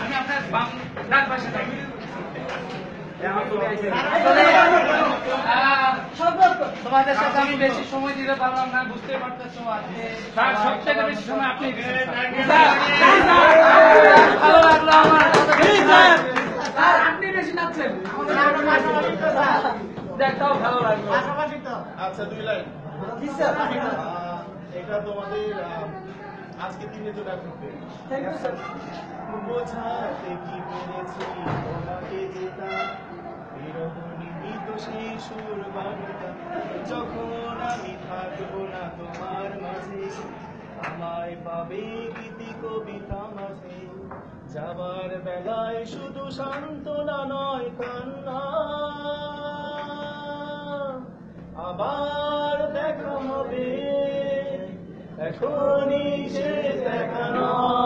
আমি আপনার ডান পাশে থাকি। তোমাদের সাথে আমি বেশি সময় দিতে পারলাম না, বুঝতে পারতেছো। আজকে সব থেকে বেশি সময় আপনি ভালো লাগলো আমার। আপনি বেশি নাচছেন, দেখটাও ভালো লাগলো। আচ্ছা 2 লাইন। এটা তোমাদের আজকে 3 জন আসবে। বোঝাতে কি পেরেছি তোমাকে যেটা বিরহনীত সেই সুর বাণীটা, যখন আমি থাকবো না তোমার মাঝে আমায় পাবে গীতি কবিতা মাঝে, যাবার বেলায় শুধু সান্ত্বনা নয় কান্না, আবার দেখা হবে এখনই সে দেখা নয়।